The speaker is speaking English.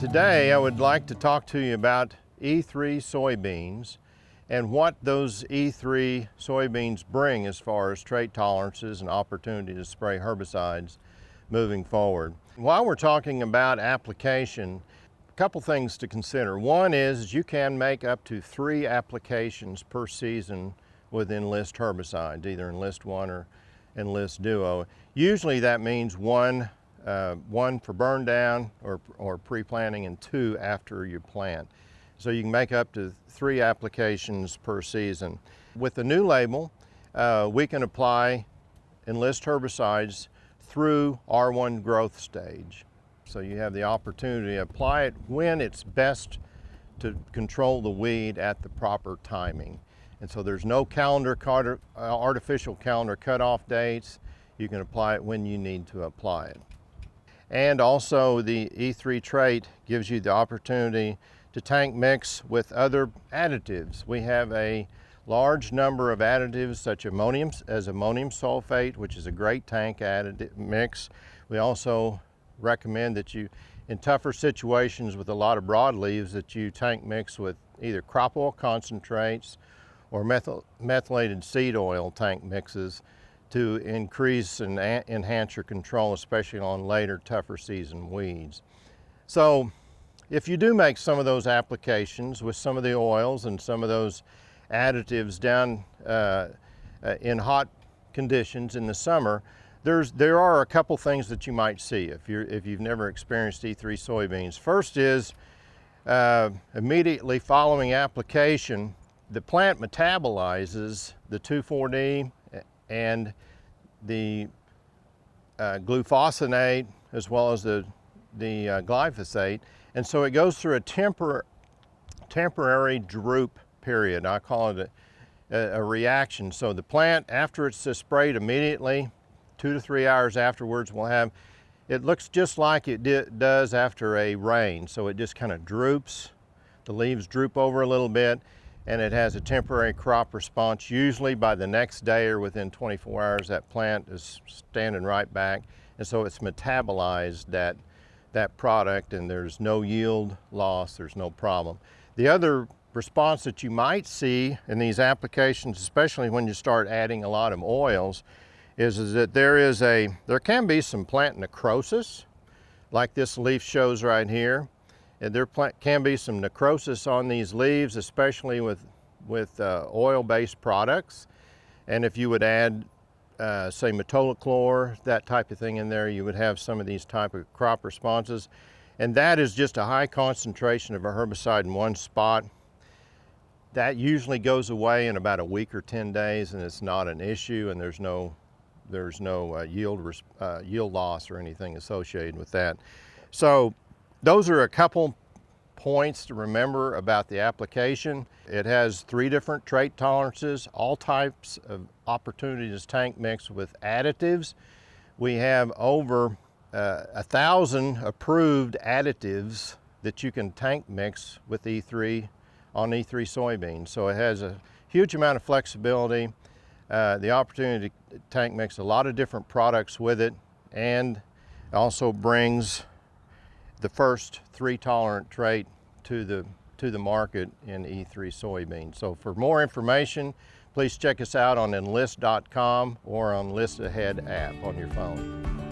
Today I would like to talk to you about E3 soybeans and what those E3 soybeans bring as far as trait tolerances and opportunity to spray herbicides moving forward. While we're talking about application, a couple things to consider. One is you can make up to 3 applications per season with Enlist herbicides, either Enlist 1 or Enlist Duo. Usually that means one for burn down or pre-planting and 2 after you plant. So you can make up to 3 applications per season. With the new label, we can apply Enlist herbicides through R1 growth stage. So you have the opportunity to apply it when it's best to control the weed at the proper timing. And so there's no artificial calendar cutoff dates. You can apply it when you need to apply it. And also the E3 trait gives you the opportunity to tank mix with other additives. We have a large number of additives such as ammonium sulfate, which is a great tank additive mix. We also recommend that you, in tougher situations with a lot of broadleaves, that you tank mix with either crop oil concentrates or methylated seed oil tank mixes to increase and enhance your control, especially on later, tougher season weeds. So if you do make some of those applications with some of the oils and some of those additives down in hot conditions in the summer, there are a couple things that you might see if you've never experienced E3 soybeans. First is immediately following application, the plant metabolizes the 2,4-D and the glufosinate as well as the glyphosate, and so it goes through a temporary droop period. I call it a reaction. So the plant, after it's sprayed immediately, 2 to 3 hours afterwards, will have, it looks just like it does after a rain. So it just kind of droops, the leaves droop over a little bit, and it has a temporary crop response. Usually by the next day or within 24 hours, that plant is standing right back, and so it's metabolized that product, and there's no yield loss, there's no problem. The other response that you might see in these applications, especially when you start adding a lot of oils, is that there can be some plant necrosis, like this leaf shows right here. And there can be some necrosis on these leaves, especially with oil-based products. And if you would add, say, metolachlor, that type of thing in there, you would have some of these type of crop responses. And that is just a high concentration of a herbicide in one spot. That usually goes away in about a week or 10 days, and it's not an issue, and there's no yield loss or anything associated with that. So those are a couple points to remember about the application. It has 3 different trait tolerances, all types of opportunities to tank mix with additives. We have over 1,000 approved additives that you can tank mix with E3 on E3 soybeans. So it has a huge amount of flexibility, the opportunity to tank mix a lot of different products with it, and also brings the first 3 tolerant trait to the market in E3 soybeans. So for more information, please check us out on enlist.com or on Enlist Ahead app on your phone.